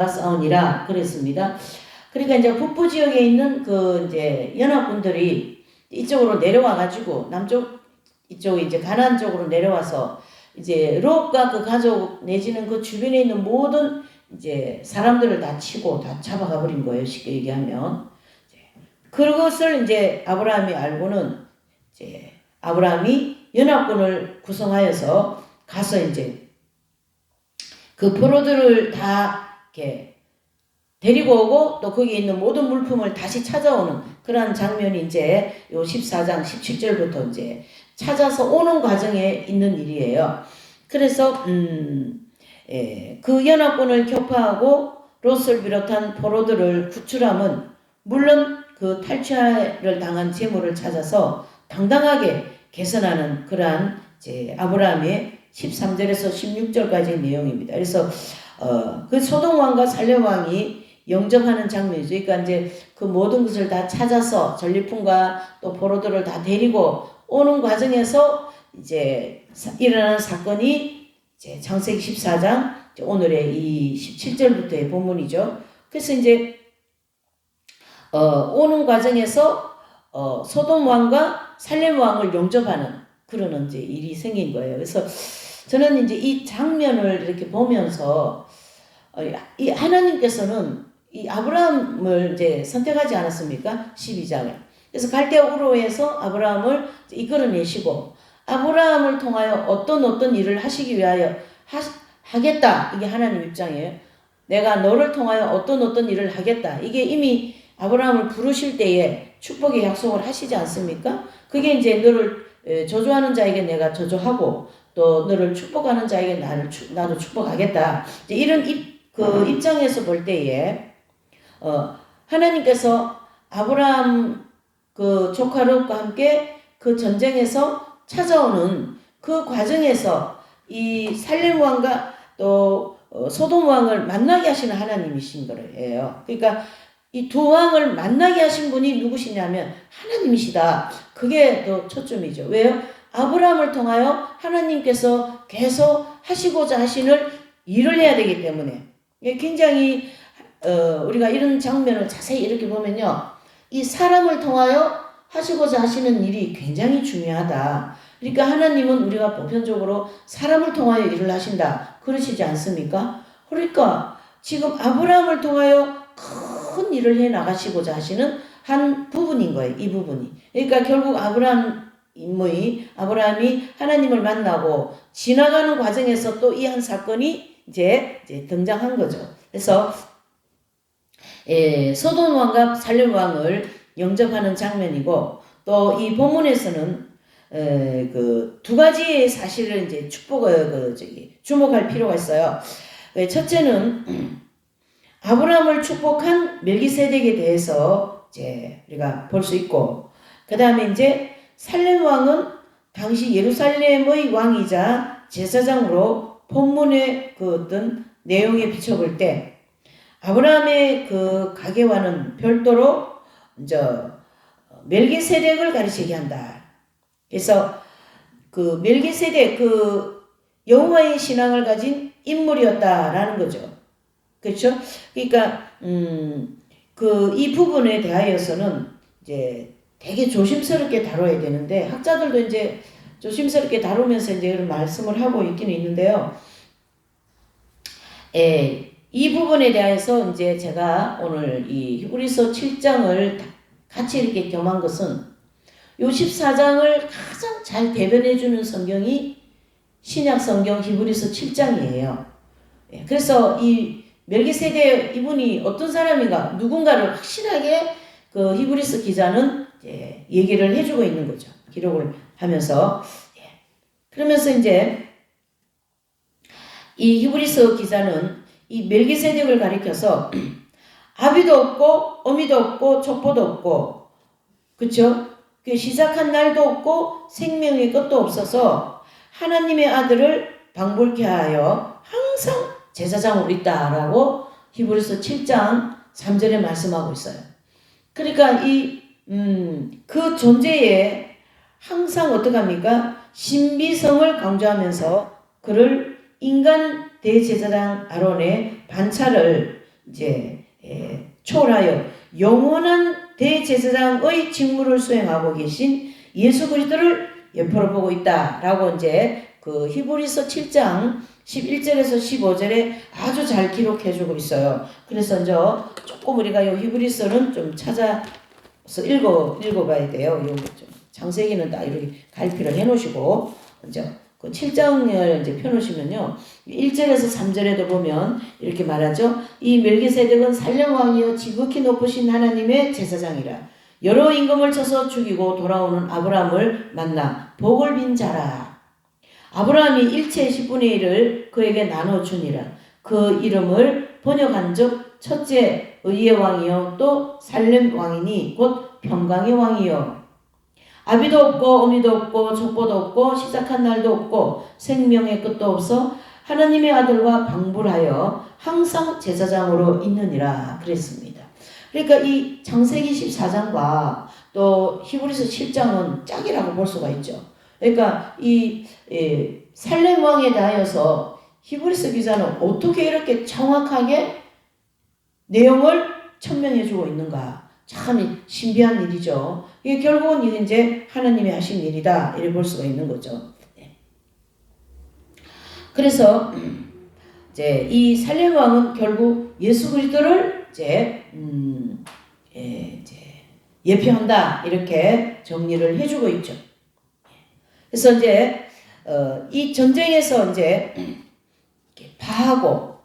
싸우니라 그랬습니다. 그러니까 이제 북부 지역에 있는 그 이제 연합군들이 이쪽으로 내려와 가지고 남쪽 이쪽 이제 가나안 쪽으로 내려와서 이제 롯과 그 가족 내지는 그 주변에 있는 모든 이제 사람들을 다 치고 다 잡아가 버린 거예요. 쉽게 얘기하면. 그것을 이제 아브라함이 알고는 이제 아브라함이 연합군을 구성하여서 가서 이제 그 포로들을 다 이렇게 데리고 오고 또 거기에 있는 모든 물품을 다시 찾아오는 그러한 장면이 이제 요 14장 17절부터 이제 찾아서 오는 과정에 있는 일이에요. 그래서 그 연합군을 격파하고 롯을 비롯한 포로들을 구출함은 물론 그 탈취를 당한 재물을 찾아서 당당하게 개선하는 그러한 이제 아브라함의 13절에서 16절까지의 내용입니다. 그래서 그 소돔 왕과 살렘 왕이 영접하는 장면이죠. 그러니까 이제 그 모든 것을 다 찾아서 전리품과 또 포로들을 다 데리고 오는 과정에서 이제 일어나는 사건이 이제 창세기 14장 오늘의 이 17절부터의 본문이죠. 그래서 이제 오는 과정에서 소돔 왕과 살렘 왕을 영접하는 그런 이제 일이 생긴 거예요. 그래서 저는 이제 이 장면을 이렇게 보면서 이 하나님께서는 이 아브라함을 이제 선택하지 않았습니까? 12장에. 그래서 갈대아 우르에서 아브라함을 이끌어내시고 아브라함을 통하여 어떤 일을 하시기 위하여 하겠다. 이게 하나님 입장이에요. 내가 너를 통하여 어떤 일을 하겠다. 이게 이미 아브라함을 부르실 때에 축복의 약속을 하시지 않습니까? 그게 이제 너를 저주하는 자에게 내가 저주하고 또 너를 축복하는 자에게 나도 축복하겠다. 이제 이런 그 입장에서 볼 때에 하나님께서 아브라함 그 조카 롯과 함께 그 전쟁에서 찾아오는 그 과정에서 이 살렘 왕과 또 소돔 왕을 만나게 하시는 하나님이신 거예요. 그러니까 이 두 왕을 만나게 하신 분이 누구시냐면 하나님이시다. 그게 또 초점이죠. 왜요? 아브라함을 통하여 하나님께서 계속 하시고자 하시는 일을 해야 되기 때문에 굉장히 우리가 이런 장면을 자세히 이렇게 보면요. 이 사람을 통하여 하시고자 하시는 일이 굉장히 중요하다. 그러니까 하나님은 우리가 보편적으로 사람을 통하여 일을 하신다. 그러시지 않습니까? 그러니까 지금 아브라함을 통하여 큰 일을 해 나가시고자 하시는 한 부분인 거예요. 이 부분이. 그러니까 결국 아브라함이 하나님을 만나고 지나가는 과정에서 또 이 한 사건이 이제 등장한 거죠. 그래서 소돔 왕과 살렘 왕을 영접하는 장면이고 또 이 본문에서는 그 두 가지의 사실을 이제 주목할 필요가 있어요. 첫째는 아브라함을 축복한 멜기세덱에 대해서 이제 우리가 볼 수 있고, 그 다음에 이제 살렘 왕은 당시 예루살렘의 왕이자 제사장으로 본문의 그 어떤 내용에 비춰볼 때 아브라함의 그 가계와는 별도로 이제 멜기세덱을 가리키게 한다. 그래서 그 멜기세덱 그 여호와의 신앙을 가진 인물이었다라는 거죠. 그렇죠? 그러니까 그 이 부분에 대하여서는 이제 되게 조심스럽게 다뤄야 되는데 학자들도 이제 조심스럽게 다루면서 이제 이런 말씀을 하고 있기는 있는데요. 이 부분에 대해서 이제 제가 오늘 이 히브리서 7장을 같이 이렇게 겸한 것은 요 14장을 가장 잘 대변해주는 성경이 신약 성경 히브리서 7장이에요. 그래서 이 멜기세덱 이분이 어떤 사람인가 누군가를 확실하게 그 히브리서 기자는 얘기를 해주고 있는 거죠. 기록을 하면서 그러면서 이제 이 히브리서 기자는 이 멜기세덱을 가리켜서 아비도 없고 어미도 없고 족보도 없고 그쵸? 그 시작한 날도 없고 생명의 끝도 없어서 하나님의 아들을 방불케 하여 항상 제사장으로 있다라고 히브리서 7장 3절에 말씀하고 있어요. 그러니까 그 존재에 항상 어떡합니까? 신비성을 강조하면서 그를 인간 대제사장 아론의 반차를 이제 초월하여 영원한 대제사장의 직무를 수행하고 계신 예수 그리스도를 옆으로 보고 있다라고 이제 그 히브리서 7장 11절에서 15절에 아주 잘 기록해주고 있어요. 그래서 이제 조금 우리가 이 히브리서는 좀 찾아서 읽어봐야 돼요. 요 좀 창세기는 다 이렇게 갈피를 해놓으시고 이제 그 7장을 이제 펴놓으시면요. 1절에서 3절에도 보면 이렇게 말하죠. 이 멜기세덱은 살렘왕이여 지극히 높으신 하나님의 제사장이라. 여러 임금을 쳐서 죽이고 돌아오는 아브라함을 만나 복을 빈 자라. 아브라함이 일체의 10분의 1을 그에게 나눠주니라. 그 이름을 번역한즉 첫째 의의 왕이요 또 살렘 왕이니 곧 평강의 왕이요. 아비도 없고 어미도 없고 족보도 없고 시작한 날도 없고 생명의 끝도 없어 하나님의 아들과 방불하여 항상 제사장으로 있느니라 그랬습니다. 그러니까 이 창세기 14장과 또 히브리서 7장은 짝이라고 볼 수가 있죠. 그러니까 이 살렘 왕에 대하여서 히브리서 기자는 어떻게 이렇게 정확하게 내용을 천명해 주고 있는가. 참 신비한 일이죠. 이게 결국은 이게 이제 하나님이 하신 일이다. 이렇게 볼 수가 있는 거죠. 그래서 이제 이 살렘 왕은 결국 예수 그리스도를 이제 예표한다. 이렇게 정리를 해주고 있죠. 그래서 이제 이 전쟁에서 이제 파하고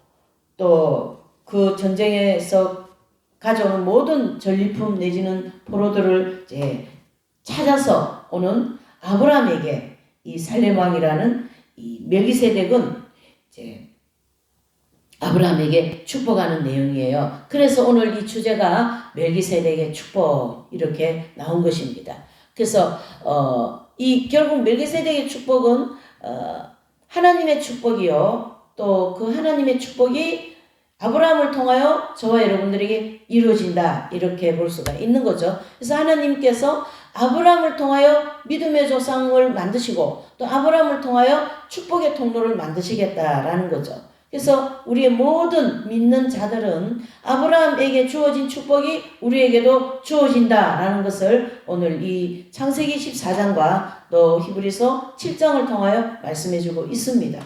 또 그 전쟁에서 가져오는 모든 전리품 내지는 포로들을 이제 찾아서 오는 아브라함에게 이 살렘 왕이라는 이 멜기세덱은 이제 아브라함에게 축복하는 내용이에요. 그래서 오늘 이 주제가 멜기세덱의 축복 이렇게 나온 것입니다. 그래서 이 결국 멜기세덱의 축복은 하나님의 축복이요. 또 그 하나님의 축복이 아브라함을 통하여 저와 여러분들에게 이루어진다. 이렇게 볼 수가 있는 거죠. 그래서 하나님께서 아브라함을 통하여 믿음의 조상을 만드시고 또 아브라함을 통하여 축복의 통로를 만드시겠다라는 거죠. 그래서 우리의 모든 믿는 자들은 아브라함에게 주어진 축복이 우리에게도 주어진다라는 것을 오늘 이 창세기 14장과 또 히브리서 7장을 통하여 말씀해주고 있습니다.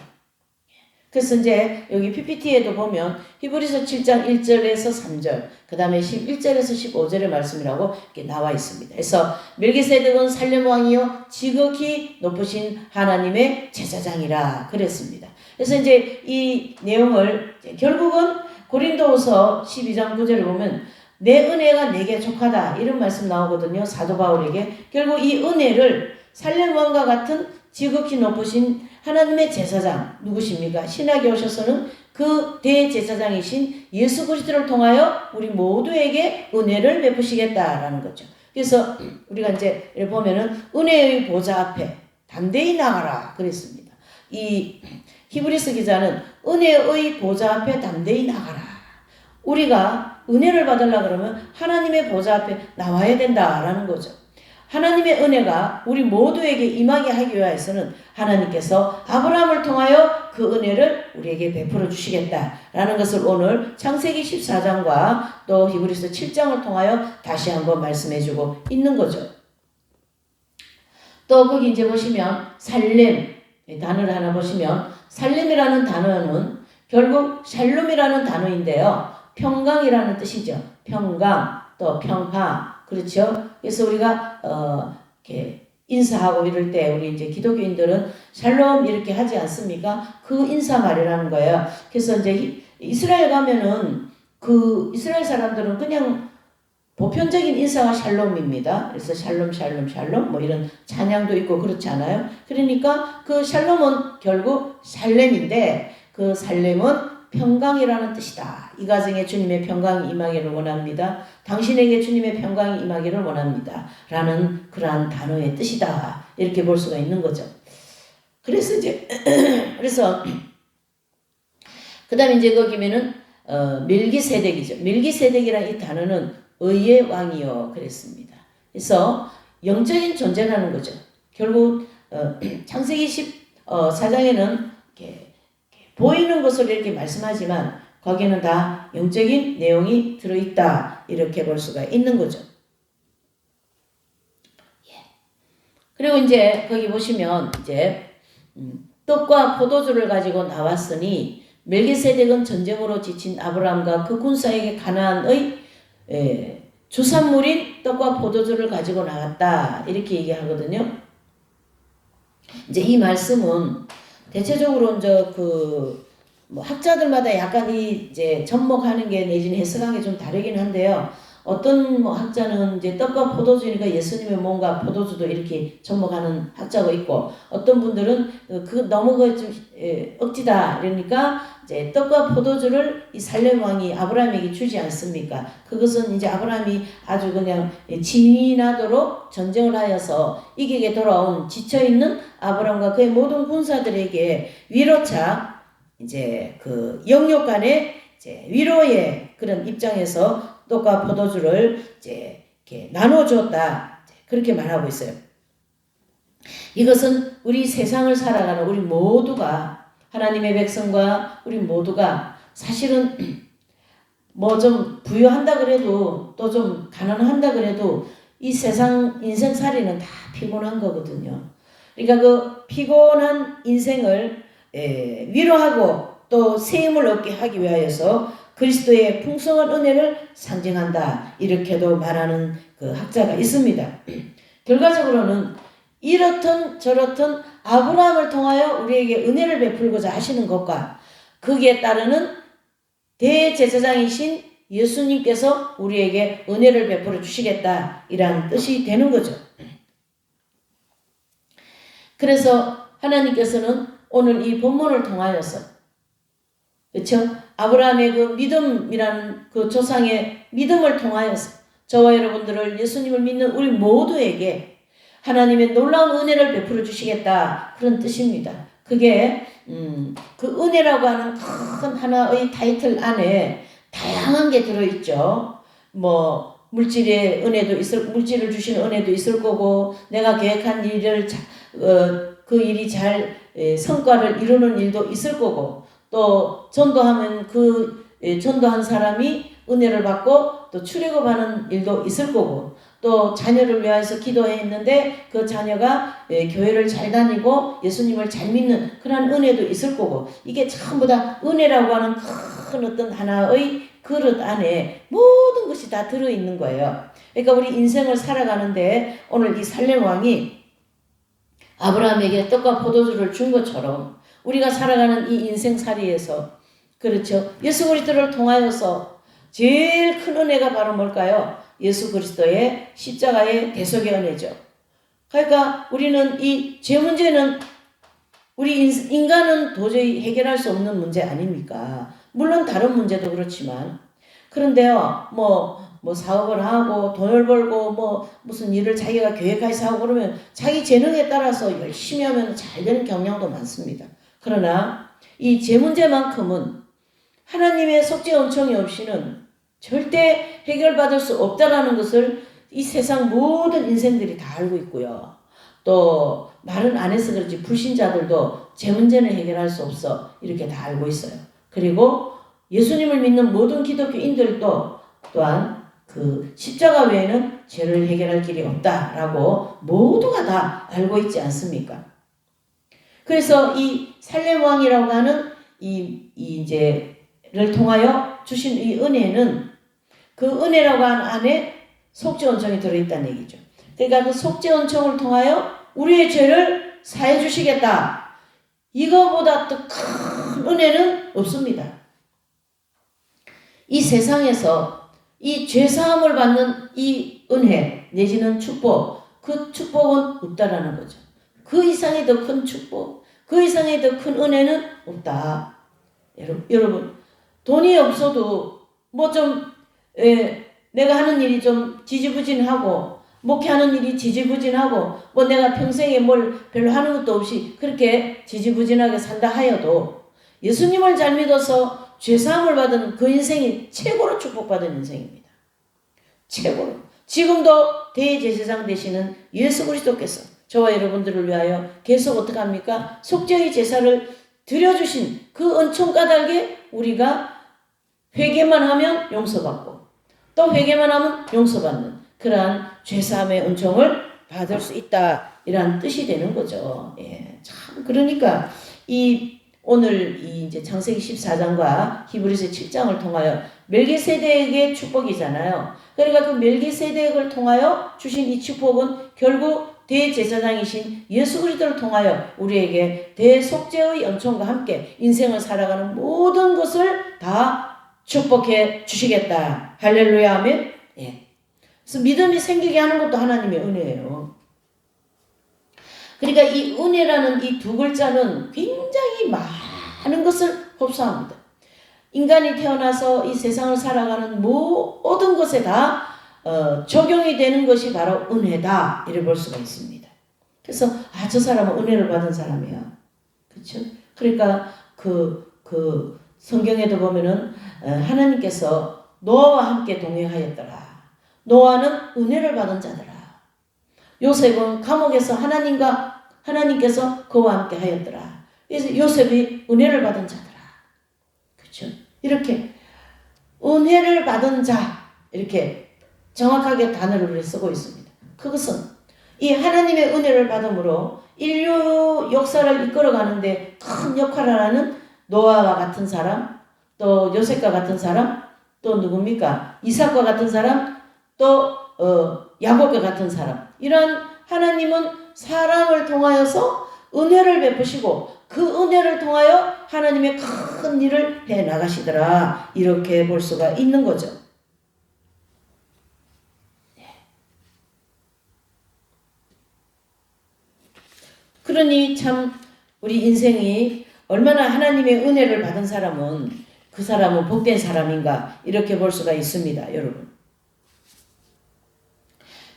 그래서 이제 여기 PPT에도 보면 히브리서 7장 1절에서 3절, 그 다음에 11절에서 15절의 말씀이라고 이렇게 나와 있습니다. 그래서 멜기세덱은 살렘 왕이요 지극히 높으신 하나님의 제사장이라 그랬습니다. 그래서 이제 이 내용을 결국은 고린도후서 12장 9절을 보면 내 은혜가 내게 족하다 이런 말씀 나오거든요. 사도 바울에게. 결국 이 은혜를 살렘 왕과 같은 지극히 높으신 하나님의 제사장 누구십니까? 신약에 오셔서는 그 대제사장이신 예수 그리스도를 통하여 우리 모두에게 은혜를 베푸시겠다라는 거죠. 그래서 우리가 이제 보면은 은혜의 보좌 앞에 담대히 나가라 그랬습니다. 이 히브리서 기자는 은혜의 보좌 앞에 담대히 나가라. 우리가 은혜를 받으려고 그러면 하나님의 보좌 앞에 나와야 된다라는 거죠. 하나님의 은혜가 우리 모두에게 임하게 하기 위해서는 하나님께서 아브라함을 통하여 그 은혜를 우리에게 베풀어 주시겠다라는 것을 오늘 창세기 14장과 또 히브리서 7장을 통하여 다시 한번 말씀해 주고 있는 거죠. 또 거기 이제 보시면 살렘 단어를 하나 보시면 살렘이라는 단어는 결국 샬롬이라는 단어인데요. 평강이라는 뜻이죠. 평강 또 평화 그렇죠. 그래서 우리가 이렇게 인사하고 이럴 때 우리 이제 기독교인들은 샬롬 이렇게 하지 않습니까? 그 인사말이라는 거예요. 그래서 이제 이스라엘 가면은 그 이스라엘 사람들은 그냥 보편적인 인사가 샬롬입니다. 그래서 샬롬 샬롬 샬롬 뭐 이런 찬양도 있고 그렇지 않아요? 그러니까 그 샬롬은 결국 살렘인데 그 살렘은 평강이라는 뜻이다. 이 가정에 주님의 평강이 임하기를 원합니다. 당신에게 주님의 평강이 임하기를 원합니다. 라는 그러한 단어의 뜻이다. 이렇게 볼 수가 있는 거죠. 그래서 이제 그래서 그 다음에 이제 거기면은 멜기세덱이죠. 멜기세덱이라는 이 단어는 의의 왕이요 그랬습니다. 그래서 영적인 존재라는 거죠. 결국 창세기 14장에는 이렇게 보이는 것을 이렇게 말씀하지만 거기는 다 영적인 내용이 들어있다. 이렇게 볼 수가 있는 거죠. 그리고 이제 거기 보시면 이제 떡과 포도주를 가지고 나왔으니 멜기세덱은 전쟁으로 지친 아브라함과 그 군사에게 가나안의 주산물인 떡과 포도주를 가지고 나갔다. 이렇게 얘기하거든요. 이제 이 말씀은 대체적으로 이제 뭐 학자들마다 약간 이제 접목하는 게 내지는 해석하는 게 좀 다르긴 한데요. 어떤 뭐 학자는 이제 떡과 포도주니까 예수님의 몸과 포도주도 이렇게 접목하는 학자가 있고, 어떤 분들은 너무 좀 억지다 그러니까 이제 떡과 포도주를 이 살렘 왕이 아브라함에게 주지 않습니까? 그것은 이제 아브라함이 아주 그냥 진이 나도록 전쟁을 하여서 이기게 돌아온 지쳐있는 아브라함과 그의 모든 군사들에게 위로차 이제 영육 간의 이제 위로의 그런 입장에서 떡과 포도주를 이제 이렇게 나눠주었다. 그렇게 말하고 있어요. 이것은 우리 세상을 살아가는 우리 모두가, 하나님의 백성과 우리 모두가 사실은 뭐 좀 부유한다 그래도 또 좀 가난한다 그래도 이 세상 인생살이는 다 피곤한 거거든요. 그러니까 그 피곤한 인생을 위로하고 또 새 힘을 얻게 하기 위하여서 그리스도의 풍성한 은혜를 상징한다. 이렇게도 말하는 그 학자가 있습니다. 결과적으로는 이렇든 저렇든 아브라함을 통하여 우리에게 은혜를 베풀고자 하시는 것과 거기에 따르는 대제사장이신 예수님께서 우리에게 은혜를 베풀어 주시겠다. 이란 뜻이 되는 거죠. 그래서 하나님께서는 오늘 이 본문을 통하여서 그렇죠? 아브라함의 그 믿음이라는 그 조상의 믿음을 통하여서 저와 여러분들을 예수님을 믿는 우리 모두에게 하나님의 놀라운 은혜를 베풀어 주시겠다. 그런 뜻입니다. 그게 그 은혜라고 하는 큰 하나의 타이틀 안에 다양한 게 들어있죠. 뭐 물질의 은혜도 물질을 주시는 은혜도 있을 거고, 내가 계획한 일을 그 일이 잘 성과를 이루는 일도 있을 거고, 또 전도하면 그 전도한 사람이 은혜를 받고 또 출애굽하는 일도 있을 거고, 또 자녀를 위해서 기도했는데 그 자녀가 교회를 잘 다니고 예수님을 잘 믿는 그런 은혜도 있을 거고, 이게 전부 다 은혜라고 하는 큰 어떤 하나의 그릇 안에 모든 것이 다 들어있는 거예요. 그러니까 우리 인생을 살아가는데 오늘 이 살렘 왕이 아브라함에게 떡과 포도주를 준 것처럼 우리가 살아가는 이 인생살이에서, 그렇죠, 예수 그리스도를 통하여서 제일 큰 은혜가 바로 뭘까요? 예수 그리스도의 십자가의 대속의 은혜죠. 그러니까 우리는 이 죄 문제는 우리 인간은 도저히 해결할 수 없는 문제 아닙니까? 물론 다른 문제도 그렇지만, 그런데요, 뭐 사업을 하고 돈을 벌고 뭐 무슨 일을 자기가 계획해서 하고 그러면 자기 재능에 따라서 열심히 하면 잘 되는 경향도 많습니다. 그러나 이 제 문제만큼은 하나님의 속죄 은총이 없이는 절대 해결받을 수 없다라는 것을 이 세상 모든 인생들이 다 알고 있고요. 또 말은 안 해서 그렇지 불신자들도 제 문제는 해결할 수 없어 이렇게 다 알고 있어요. 그리고 예수님을 믿는 모든 기독교인들도 또한 그 십자가 외에는 죄를 해결할 길이 없다라고 모두가 다 알고 있지 않습니까? 그래서 이 살렘 왕이라고 하는 이제를 통하여 주신 이 은혜는 그 은혜라고 하는 안에 속죄 은총이 들어있다는 얘기죠. 그러니까 그 속죄 은총을 통하여 우리의 죄를 사해 주시겠다. 이거보다 더 큰 은혜는 없습니다. 이 세상에서 이 죄사함을 받는 이 은혜 내지는 축복, 그 축복은 없다라는 거죠. 그 이상의 더 큰 축복, 그 이상의 더 큰 은혜는 없다. 여러분 돈이 없어도 뭐 좀 내가 하는 일이 좀 지지부진하고 목회하는 일이 지지부진하고 뭐 내가 평생에 뭘 별로 하는 것도 없이 그렇게 지지부진하게 산다 하여도 예수님을 잘 믿어서 죄사함을 받은 그 인생이 최고로 축복받은 인생입니다. 최고로. 지금도 대제사장 되시는 예수 그리스도께서 저와 여러분들을 위하여 계속 어떻게 합니까? 속죄의 제사를 드려주신 그 은총 까닭에 우리가 회개만 하면 용서받고 또 회개만 하면 용서받는 그러한 죄사함의 은총을 받을 수 있다. 이런 뜻이 되는 거죠. 예, 참 그러니까 이 오늘 이 이제 창세기 14장과 히브리서 7장을 통하여 멜기세덱의 축복이잖아요. 그러니까 그 멜기세덱을 통하여 주신 이 축복은 결국 대제사장이신 예수 그리스도를 통하여 우리에게 대속죄의 은총과 함께 인생을 살아가는 모든 것을 다 축복해 주시겠다. 할렐루야 아멘. 예. 그래서 믿음이 생기게 하는 것도 하나님의 은혜예요. 그러니까 이 은혜라는 이 두 글자는 굉장히 많은 것을 흡수합니다. 인간이 태어나서 이 세상을 살아가는 모든 것에 다 적용이 되는 것이 바로 은혜다. 이를 볼 수가 있습니다. 그래서 저 사람은 은혜를 받은 사람이야. 그렇죠? 그러니까 그 성경에도 보면은 하나님께서 노아와 함께 동행하였더라. 노아는 은혜를 받은 자더라. 요셉은 감옥에서 하나님께서 그와 함께 하였더라. 그래서 요셉이 은혜를 받은 자더라. 그렇죠? 이렇게 은혜를 받은 자 이렇게 정확하게 단어를 우리 쓰고 있습니다. 그것은 이 하나님의 은혜를 받음으로 인류 역사를 이끌어가는데 큰 역할을 하는 노아와 같은 사람, 또 요셉과 같은 사람, 또 누굽니까? 이삭과 같은 사람, 또 야곱과 같은 사람. 이런 하나님은 사람을 통하여서 은혜를 베푸시고 그 은혜를 통하여 하나님의 큰 일을 해 나가시더라. 이렇게 볼 수가 있는 거죠. 그러니 참 우리 인생이 얼마나 하나님의 은혜를 받은 사람은 그 사람은 복된 사람인가 이렇게 볼 수가 있습니다. 여러분.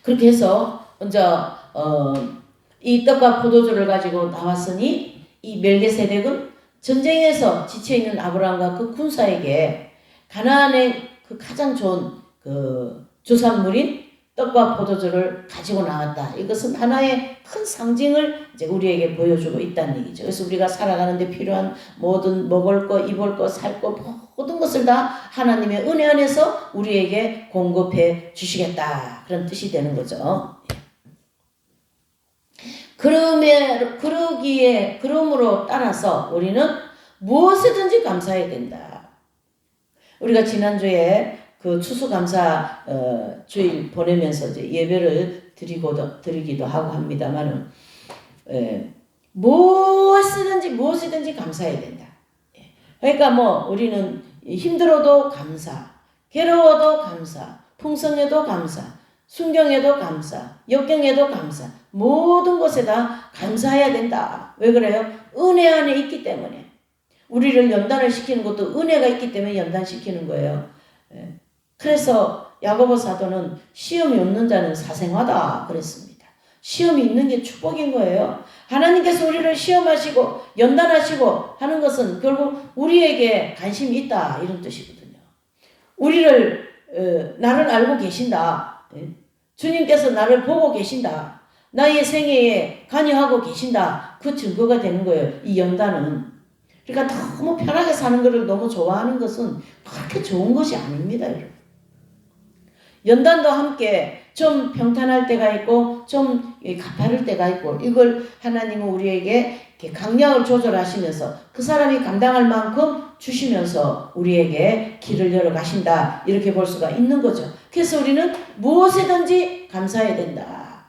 그렇게 해서 먼저 이 떡과 포도주를 가지고 나왔으니 이 멜기세덱은 전쟁에서 지쳐있는 아브라함과 그 군사에게 가나안의 그 가장 좋은 그 주산물인 떡과 포도주를 가지고 나왔다. 이것은 하나의 큰 상징을 이제 우리에게 보여주고 있다는 얘기죠. 그래서 우리가 살아가는데 필요한 모든 먹을 거, 입을 거, 살 거, 모든 것을 다 하나님의 은혜 안에서 우리에게 공급해 주시겠다. 그런 뜻이 되는 거죠. 그러므로 따라서 우리는 무엇이든지 감사해야 된다. 우리가 지난주에 그 추수감사 주일 보내면서 이제 예배를 드리기도 하고 합니다만은 무엇이든지 감사해야 된다. 그러니까 뭐 우리는 힘들어도 감사, 괴로워도 감사, 풍성해도 감사, 순경에도 감사, 역경에도 감사, 모든 것에 다 감사해야 된다. 왜 그래요? 은혜 안에 있기 때문에. 우리를 연단을 시키는 것도 은혜가 있기 때문에 연단시키는 거예요. 그래서 야고보 사도는 시험이 없는 자는 사생하다 그랬습니다. 시험이 있는 게 축복인 거예요. 하나님께서 우리를 시험하시고 연단하시고 하는 것은 결국 우리에게 관심이 있다 이런 뜻이거든요. 나를 알고 계신다. 주님께서 나를 보고 계신다. 나의 생애에 관여하고 계신다. 그 증거가 되는 거예요. 이 연단은. 그러니까 너무 편하게 사는 것을 너무 좋아하는 것은 그렇게 좋은 것이 아닙니다. 여러분. 연단도 함께 좀 평탄할 때가 있고 좀 가파를 때가 있고 이걸 하나님은 우리에게 강약을 조절하시면서 그 사람이 감당할 만큼 주시면서 우리에게 길을 열어 가신다. 이렇게 볼 수가 있는 거죠. 그래서 우리는 무엇이든지 감사해야 된다.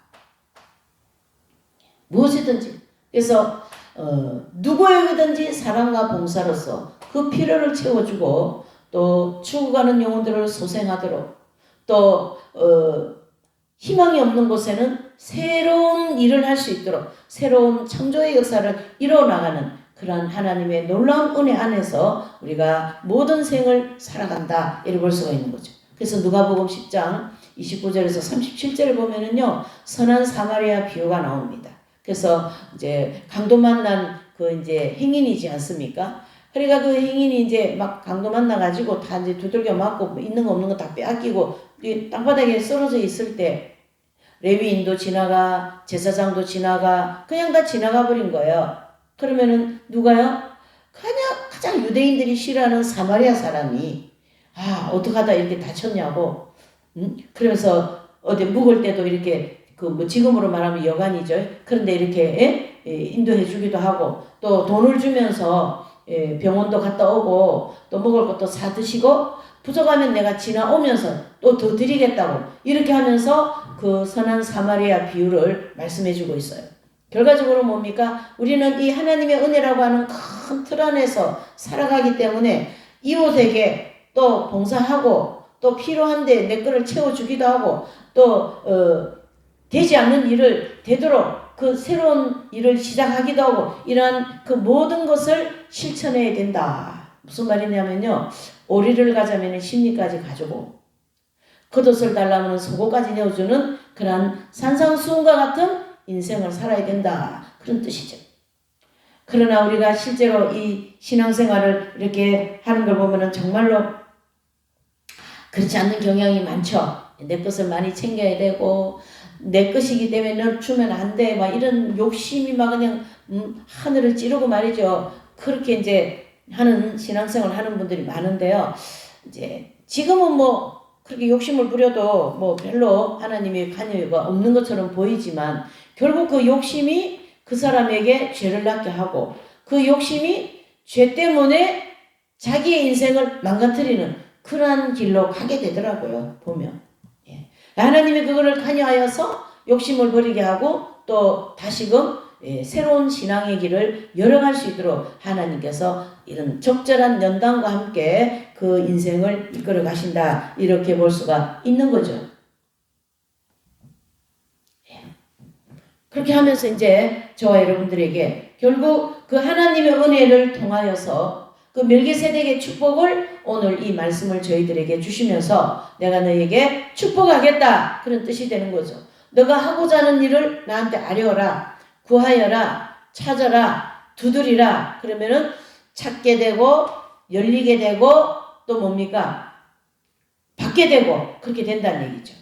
무엇이든지. 그래서 누구에게든지 사랑과 봉사로서 그 필요를 채워주고 또 죽어가는 영혼들을 소생하도록 또 희망이 없는 곳에는 새로운 일을 할 수 있도록 새로운 창조의 역사를 이뤄나가는 그런 하나님의 놀라운 은혜 안에서 우리가 모든 생을 살아간다 이렇게 볼 수가 있는 거죠. 그래서 누가복음 10장 29절에서 37절을 보면은요 선한 사마리아 비유가 나옵니다. 그래서 이제 강도 만난 그 이제 행인이지 않습니까? 그러니까 그 행인이 이제 막 강도 만나가지고 다 이제 두들겨 맞고 있는 거 없는 거 다 빼앗기고 땅바닥에 쓰러져 있을 때 레위인도 지나가 제사장도 지나가 그냥 다 지나가 버린 거예요. 그러면은 누가요? 그냥 가장 유대인들이 싫어하는 사마리아 사람이 어떡하다 이렇게 다쳤냐고. 그러면서 어디 묵을 때도 이렇게 그 뭐 지금으로 말하면 여관이죠. 그런데 이렇게 인도해 주기도 하고 또 돈을 주면서 병원도 갔다 오고 또 먹을 것도 사 드시고 부족하면 내가 지나오면서 또 더 드리겠다고 이렇게 하면서 그 선한 사마리아 비유를 말씀해 주고 있어요. 결과적으로 뭡니까? 우리는 이 하나님의 은혜라고 하는 큰 틀 안에서 살아가기 때문에 이웃에게 또 봉사하고 또 필요한데 내 거를 채워주기도 하고 또 되지 않는 일을 되도록 그 새로운 일을 시작하기도 하고 이러한 그 모든 것을 실천해야 된다. 무슨 말이냐면요. 오리를 가자면 심리까지 가지고 겉옷을 달라면 속옷까지 내어주는 그런 산상수훈과 같은 인생을 살아야 된다. 그런 뜻이죠. 그러나 우리가 실제로 이 신앙생활을 이렇게 하는 걸 보면은 정말로 그렇지 않는 경향이 많죠. 내 것을 많이 챙겨야 되고 내 것이기 때문에 널 주면 안 돼. 막 이런 욕심이 막 그냥 하늘을 찌르고 말이죠. 그렇게 이제 하는 신앙생활을 하는 분들이 많은데요. 이제 지금은 뭐 그렇게 욕심을 부려도 뭐 별로 하나님의 관여가 없는 것처럼 보이지만 결국 그 욕심이 그 사람에게 죄를 낳게 하고 그 욕심이 죄 때문에 자기의 인생을 망가뜨리는 그러한 길로 가게 되더라고요. 보면. 하나님이 그거를 관여하여서 욕심을 버리게 하고 또 다시금 새로운 신앙의 길을 열어갈 수 있도록 하나님께서 이런 적절한 연단과 함께 그 인생을 이끌어 가신다. 이렇게 볼 수가 있는 거죠. 그렇게 하면서 이제 저와 여러분들에게 결국 그 하나님의 은혜를 통하여서 그 멜기세덱의 축복을 오늘 이 말씀을 저희들에게 주시면서 내가 너에게 축복하겠다. 그런 뜻이 되는 거죠. 너가 하고자 하는 일을 나한테 아뢰어라. 구하여라. 찾아라. 두드리라. 그러면은 찾게 되고 열리게 되고 또 뭡니까? 받게 되고 그렇게 된다는 얘기죠.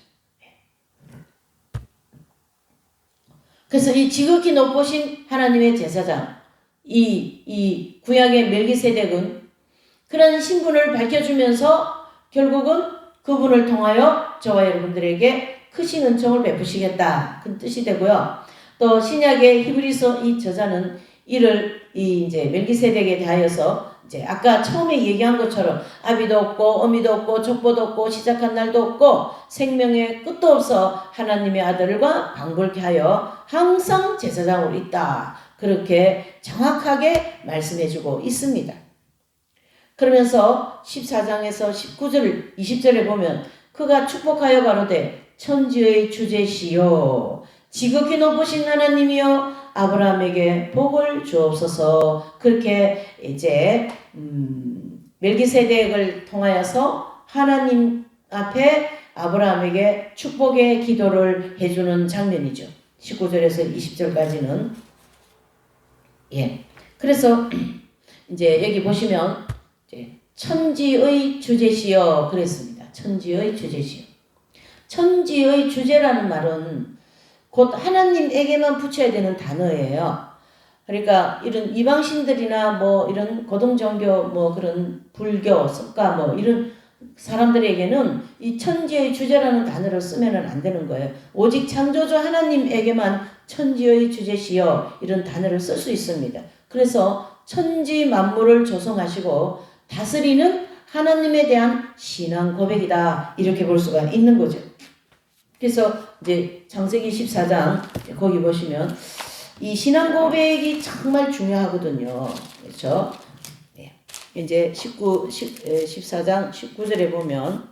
그래서 이 지극히 높으신 하나님의 제사장 이 구약의 멜기세덱은 그런 신분을 밝혀주면서 결국은 그분을 통하여 저와 여러분들에게 크신 은총을 베푸시겠다. 그 뜻이 되고요. 또 신약의 히브리서 이 저자는 이를 이제 멜기세덱에 대하여서 이제 아까 처음에 얘기한 것처럼 아비도 없고 어미도 없고 족보도 없고 시작한 날도 없고 생명의 끝도 없어 하나님의 아들과 방불케 하여 항상 제사장으로 있다. 그렇게 정확하게 말씀해주고 있습니다. 그러면서 14장에서 19절 20절에 보면 그가 축복하여 가로되 천지의 주제시요 지극히 높으신 하나님이여 아브라함에게 복을 주옵소서. 그렇게 이제 멜기세덱을 통하여서 하나님 앞에 아브라함에게 축복의 기도를 해주는 장면이죠. 19절에서 20절까지는 그래서 이제 여기 보시면 이제 천지의 주제시여 그랬습니다. 천지의 주제시여. 천지의 주제라는 말은 곧 하나님에게만 붙여야 되는 단어예요. 그러니까 이런 이방신들이나 뭐 이런 고등종교 뭐 그런 불교, 석가 뭐 이런 사람들에게는 이 천지의 주제라는 단어를 쓰면은 안 되는 거예요. 오직 창조주 하나님에게만 천지의 주제시여 이런 단어를 쓸 수 있습니다. 그래서 천지 만물을 조성하시고 다스리는 하나님에 대한 신앙 고백이다. 이렇게 볼 수가 있는 거죠. 그래서 이제 창세기 14장 거기 보시면 이 신앙 고백이 정말 중요하거든요. 그렇죠? 이제 14장 19절에 보면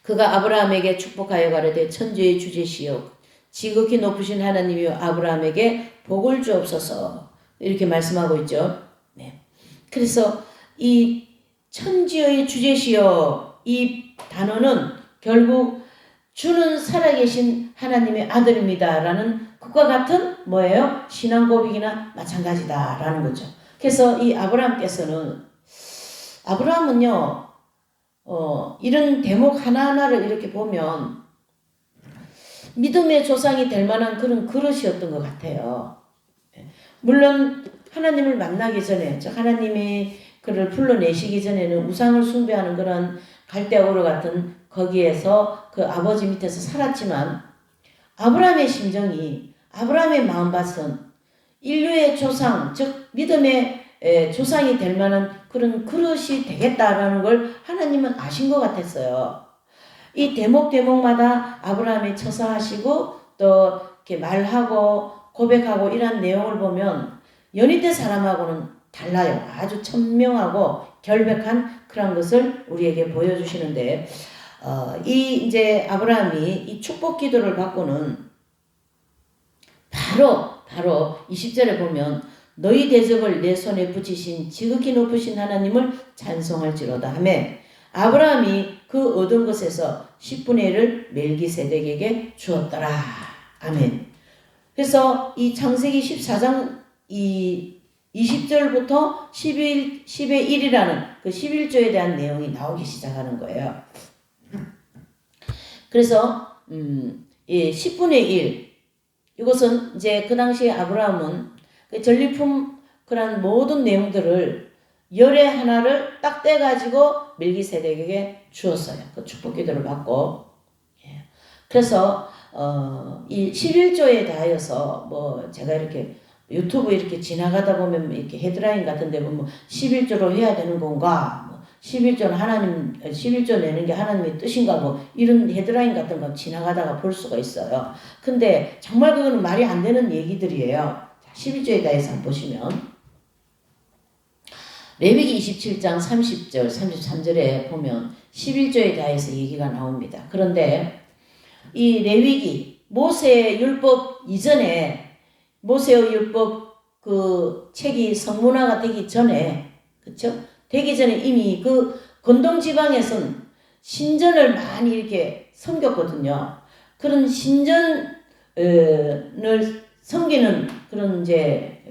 그가 아브라함에게 축복하여 가로되 천지의 주제시여 지극히 높으신 하나님이여 아브라함에게 복을 주옵소서 이렇게 말씀하고 있죠. 그래서 이 천지의 주제시여 이 단어는 결국 주는 살아계신 하나님의 아들입니다라는 그와 같은 뭐예요? 신앙 고백이나 마찬가지다라는 거죠. 그래서 이 아브라함께서는 아브라함은요 이런 대목 하나하나를 이렇게 보면 믿음의 조상이 될 만한 그런 그릇이었던 것 같아요. 물론 하나님을 만나기 전에 하나님이 그를 불러내시기 전에는 우상을 숭배하는 그런 갈대오르 같은 거기에서 그 아버지 밑에서 살았지만 아브라함의 심정이 아브라함의 마음밭은 인류의 조상 즉 믿음의 조상이 될 만한 그런 그릇이 되겠다라는 걸 하나님은 아신 것 같았어요. 이 대목마다 아브라함이 처사하시고 또 이렇게 말하고 고백하고 이런 내용을 보면 연희대 사람하고는 달라요. 아주 천명하고 결백한 그런 것을 우리에게 보여주시는데 이 이제 아브라함이 이 축복 기도를 받고는 바로 20절에 보면 너희 대적을 내 손에 붙이신 지극히 높으신 하나님을 찬송할지로다 하매 아브라함이 그 얻은 것에서 10분의 1을 멜기세덱에게 주었더라. 아멘. 그래서 이 창세기 14장 이 20절부터 10의 1이라는 그 11조에 대한 내용이 나오기 시작하는 거예요. 그래서 10분의 1 이것은 이제 그 당시에 아브라함은 그 전리품 그런 모든 내용들을 열의 하나를 딱 떼가지고 멜기세덱에게 주었어요. 그 축복기도를 받고. 그래서 이 11조에 대하여서 뭐 제가 이렇게 유튜브 이렇게 지나가다 보면 이렇게 헤드라인 같은 데 보면 11조로 해야 되는 건가? 11조는 11조 내는 게 하나님의 뜻인가 뭐 이런 헤드라인 같은 거 지나가다가 볼 수가 있어요. 근데 정말 그거는 말이 안 되는 얘기들이에요. 11조에 대해서 한번 보시면 레위기 27장 30절 33절에 보면 11조에 대해서 얘기가 나옵니다. 그런데 이 레위기 모세의 율법 이전에 모세의 율법 그 책이 성문화가 되기 전에 그렇죠? 되기 전에 이미 그 건동 지방에선 신전을 많이 이렇게 섬겼거든요. 그런 신전을 섬기는 그런 이제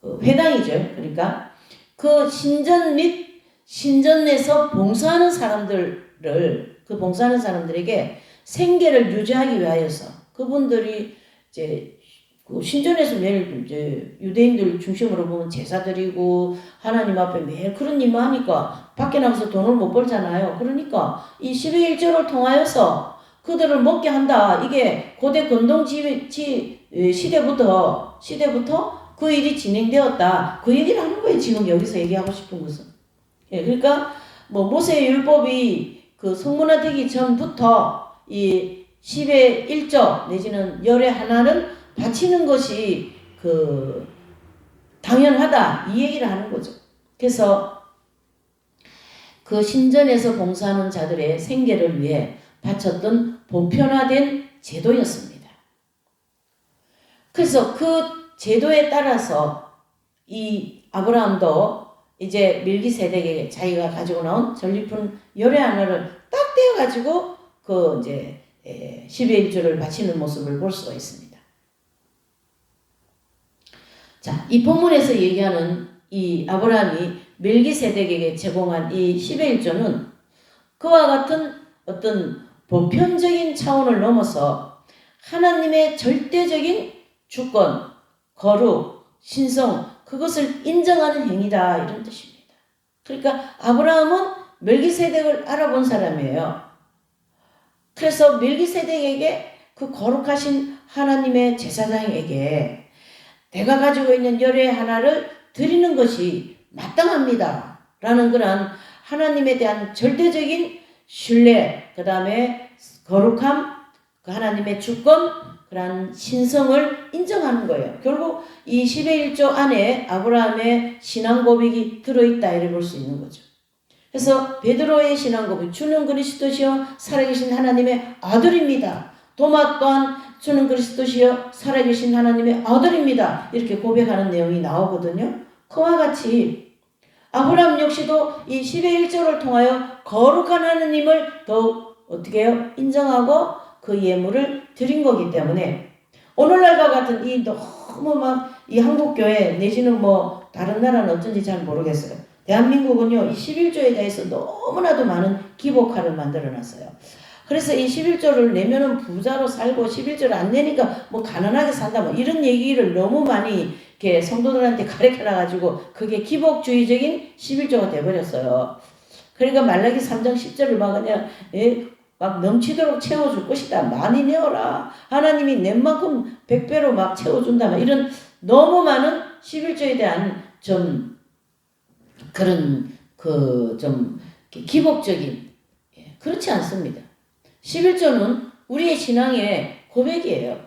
그 회당이죠. 그러니까 그 신전 및 신전에서 봉사하는 사람들을 그 봉사하는 사람들에게 생계를 유지하기 위하여서 그분들이 이제 그 신전에서 매일 이제 유대인들 중심으로 보면 제사 드리고 하나님 앞에 매일 그런 일만 하니까 밖에 나가서 돈을 못 벌잖아요. 그러니까 이 12일 절을 통하여서 그들을 먹게 한다. 이게 고대 건동 시대부터 그 일이 진행되었다. 그 얘기를 하는 거예요. 지금 여기서 얘기하고 싶은 것은. 예, 그러니까 뭐 모세의 율법이 그 성문화되기 전부터 이 10의 1조 내지는 열의 하나를 바치는 것이 그 당연하다 이 얘기를 하는 거죠. 그래서 그 신전에서 봉사하는 자들의 생계를 위해 바쳤던 보편화된 제도였습니다. 그래서 그 제도에 따라서 이 아브라함도 이제 멜기세덱에게 자기가 가지고 나온 전리품 열의 하나를 딱 떼어가지고 그 이제 10의 1조를 바치는 모습을 볼 수가 있습니다. 자, 이 본문에서 얘기하는 이 아브라함이 멜기세덱에게 제공한 이 10의 1조는 그와 같은 어떤 보편적인 차원을 넘어서 하나님의 절대적인 주권, 거룩, 신성 그것을 인정하는 행위다 이런 뜻입니다. 그러니까 아브라함은 멜기세덱을 알아본 사람이에요. 그래서 멜기세덱에게 그 거룩하신 하나님의 제사장에게 내가 가지고 있는 열의 하나를 드리는 것이 마땅합니다. 라는 그런 하나님에 대한 절대적인 신뢰, 그 다음에 거룩함, 그 하나님의 주권, 그런 신성을 인정하는 거예요. 결국 이 10의 1조 안에 아브라함의 신앙 고백이 들어있다 이래 볼 수 있는 거죠. 그래서 베드로의 신앙 고백, 주는 그리스도시요 살아계신 하나님의 아들입니다. 도마 또한 주는 그리스도시여 살아계신 하나님의 아들입니다. 이렇게 고백하는 내용이 나오거든요. 그와 같이 아브라함 역시도 이 10의 1조를 통하여 거룩한 하나님을 더욱 어떻게 해요? 인정하고 그 예물을 드린 거기 때문에 오늘날과 같은 이 너무 막 이 한국교회 내지는 뭐 다른 나라는 어쩐지 잘 모르겠어요. 대한민국은요 이 11조에 대해서 너무나도 많은 기복화를 만들어 놨어요. 그래서 이 11조를 내면은 부자로 살고 11조를 안 내니까 뭐 가난하게 산다 뭐 이런 얘기를 너무 많이 이렇게 성도들한테 가르쳐놔가지고 그게 기복주의적인 11조가 돼버렸어요. 그러니까 말라기 3장 10절을 막 그냥 막 넘치도록 채워줄 것이다. 많이 내어라. 하나님이 낸 만큼 100배로 막 채워준다. 막 이런 너무 많은 11조에 대한 좀 그런 좀 기복적인 그렇지 않습니다. 11조는 우리의 신앙의 고백이에요.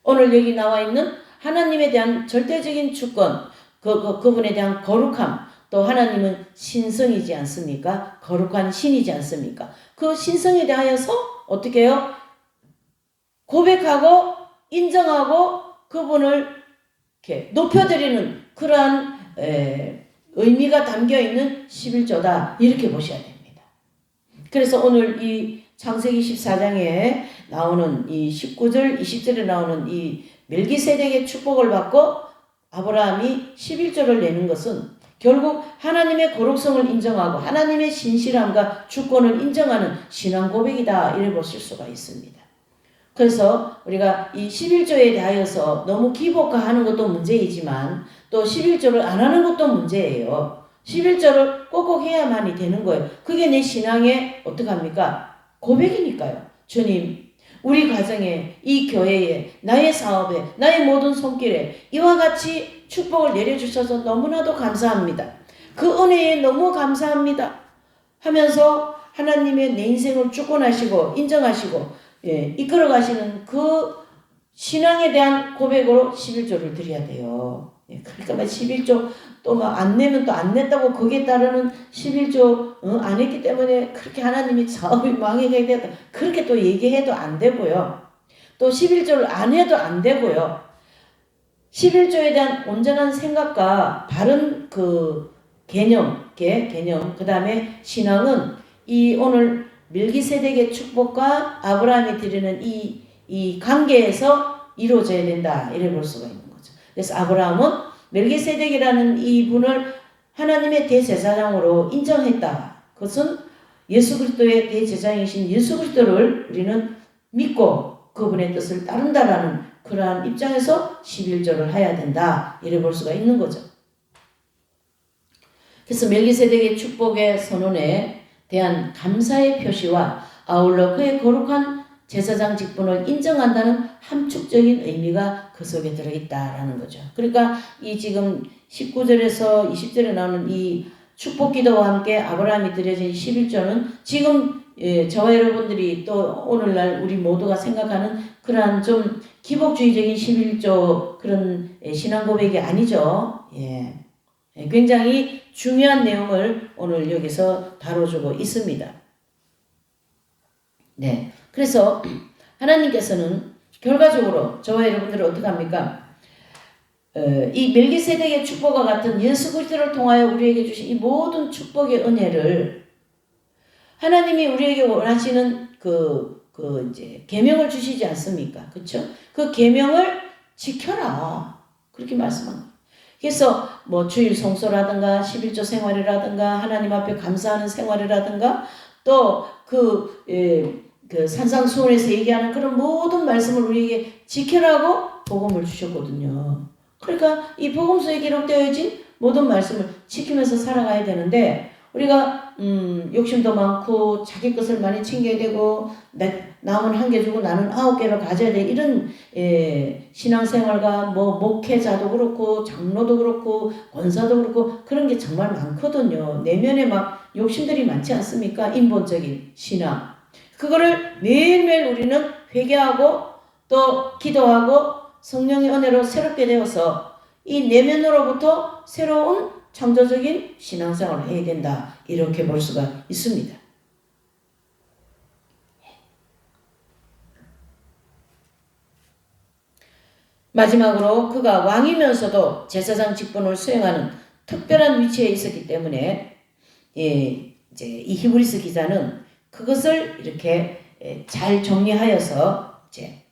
오늘 여기 나와 있는 하나님에 대한 절대적인 주권, 그분에 대한 거룩함, 또 하나님은 신성이지 않습니까? 거룩한 신이지 않습니까? 그 신성에 대하여서 어떻게 해요? 고백하고 인정하고 그분을 이렇게 높여드리는 그러한 의미가 담겨있는 11조다. 이렇게 보셔야 됩니다. 그래서 오늘 이 창세기 14장에 나오는 이 19절, 20절에 나오는 이 멜기세덱의 축복을 받고 아브라함이 11조를 내는 것은 결국 하나님의 거룩성을 인정하고 하나님의 신실함과 주권을 인정하는 신앙 고백이다. 이래 보실 수가 있습니다. 그래서 우리가 이 11조에 대하여서 너무 기복화하는 것도 문제이지만 또 11조를 안 하는 것도 문제예요. 11조를 꼭꼭 해야만이 되는 거예요. 그게 내 신앙의 어떡합니까? 고백이니까요. 주님, 우리 가정에, 이 교회에, 나의 사업에, 나의 모든 손길에 이와 같이 축복을 내려주셔서 너무나도 감사합니다. 그 은혜에 너무 감사합니다. 하면서 하나님의 내 인생을 주권하시고 인정하시고 이끌어 가시는 그 신앙에 대한 고백으로 11조를 드려야 돼요. 그러니까 11조 또 막 안 내면 또 안 냈다고 거기에 따르는 11조 안 했기 때문에 그렇게 하나님이 사업이 망하게 되다 그렇게 또 얘기해도 안 되고요. 또 11조를 안 해도 안 되고요. 11조에 대한 온전한 생각과 바른 그 개념 그 다음에 신앙은 이 오늘 멜기세덱의 축복과 아브라함이 드리는 이 관계에서 이루어져야 된다. 이래 볼 수가 있는 거죠. 그래서 아브라함은 멜기세덱이라는 이분을 하나님의 대제사장으로 인정했다. 그것은 예수 그리스도의 대제사장이신 예수 그리스도를 우리는 믿고 그분의 뜻을 따른다라는 그러한 입장에서 11조를 해야 된다. 이래 볼 수가 있는 거죠. 그래서 멜기세덱의 축복의 선언에 대한 감사의 표시와 아울러 그의 거룩한 제사장 직분을 인정한다는 함축적인 의미가 그 속에 들어있다라는 거죠. 그러니까 이 지금 19절에서 20절에 나오는 이 축복 기도와 함께 아브라함이 드려진 11조는 지금 저와 여러분들이 또 오늘날 우리 모두가 생각하는 그러한 좀 기복주의적인 11조 그런 신앙 고백이 아니죠. 굉장히 중요한 내용을 오늘 여기서 다뤄주고 있습니다. 네. 그래서 하나님께서는 결과적으로 저와 여러분들을 어떻게 합니까? 이 멜기세덱의 축복과 같은 예수 그리스도를 통하여 우리에게 주신 이 모든 축복의 은혜를 하나님이 우리에게 원하시는 이제 계명을 주시지 않습니까? 그렇죠? 그 계명을 지켜라. 그렇게 말씀합니다. 그래서 뭐 주일 성소라든가 11조 생활이라든가 하나님 앞에 감사하는 생활이라든가 또 그 산상수훈에서 얘기하는 그런 모든 말씀을 우리에게 지켜라고 복음을 주셨거든요. 그러니까 이 복음서에 기록되어 있는 모든 말씀을 지키면서 살아가야 되는데 우리가 욕심도 많고 자기 것을 많이 챙겨야 되고 남은 1개 주고 나는 9개를 가져야 돼 이런 신앙생활과 뭐 목회자도 그렇고 장로도 그렇고 권사도 그렇고 그런 게 정말 많거든요. 내면에 막 욕심들이 많지 않습니까? 인본적인 신앙 그거를 매일매일 우리는 회개하고 또 기도하고 성령의 은혜로 새롭게 되어서 이 내면으로부터 새로운 창조적인 신앙생활을 해야 된다. 이렇게 볼 수가 있습니다. 마지막으로 그가 왕이면서도 제사장 직분을 수행하는 특별한 위치에 있었기 때문에 이제 이 히브리서 기자는 그것을 이렇게 잘 정리하여서 이제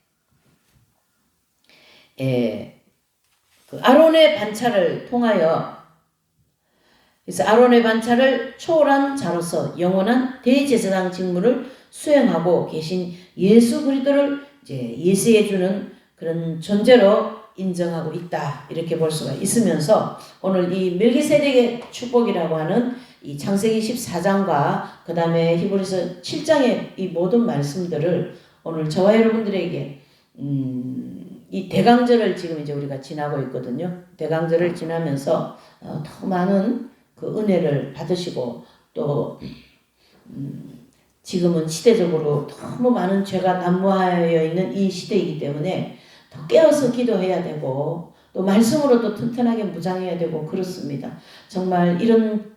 그 아론의 반차를 통하여 그래서 아론의 반차를 초월한 자로서 영원한 대제사장 직무를 수행하고 계신 예수 그리스도를 이제 예수해 주는 그런 존재로 인정하고 있다. 이렇게 볼 수가 있으면서 오늘 이 멜기세덱의 축복이라고 하는 이 창세기 14장과 그 다음에 히브리서 7장의 이 모든 말씀들을 오늘 저와 여러분들에게 이 대강절을 지금 이제 우리가 지나고 있거든요. 대강절을 지나면서 더 많은 그 은혜를 받으시고 또 지금은 시대적으로 너무 많은 죄가 난무하여 있는 이 시대이기 때문에 더 깨어서 기도해야 되고 또 말씀으로도 튼튼하게 무장해야 되고 그렇습니다. 정말 이런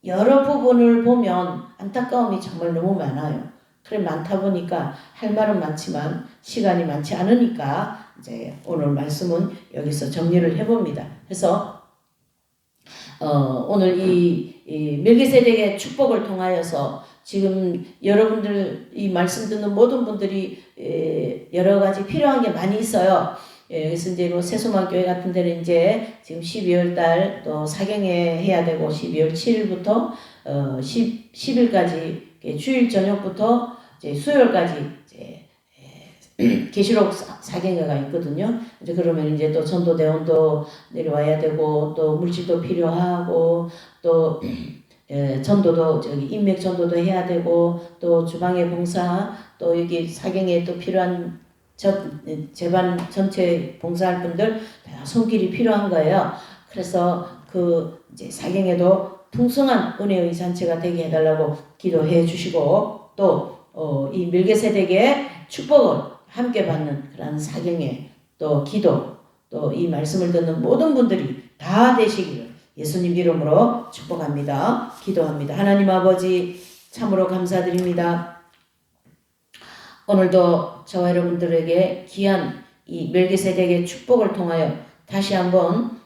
여러 부분을 보면 안타까움이 정말 너무 많아요. 그래 많다 보니까 할 말은 많지만 시간이 많지 않으니까 이제 오늘 말씀은 여기서 정리를 해봅니다. 그래서 오늘 이 멜기세덱의 축복을 통하여서 지금 여러분들 이 말씀 듣는 모든 분들이 여러 가지 필요한 게 많이 있어요. 그래서 이제 뭐 세수만 교회 같은 데는 이제 지금 12월 달 또 사경회 해야 되고 12월 7일부터 10일까지 주일 저녁부터 이제 수요일까지 이제 계시록 사경회가 있거든요. 이제 그러면 이제 또 전도대원도 내려와야 되고 또 물질도 필요하고 또 전도도 저기 인맥 전도도 해야 되고 또 주방의 봉사 또 여기 사경에 또 필요한 제반 전체 봉사할 분들 다 손길이 필요한 거예요. 그래서 그 이제 사경에도 풍성한 은혜의 잔치가 되게 해달라고 기도해 주시고 또 이 멜기세덱의 축복을 함께 받는 그런 사경에 또 기도 또 이 말씀을 듣는 모든 분들이 다 되시기를 예수님 이름으로 축복합니다. 기도합니다. 하나님 아버지 참으로 감사드립니다. 오늘도 저와 여러분들에게 귀한 이 멜기세덱의 축복을 통하여 다시 한번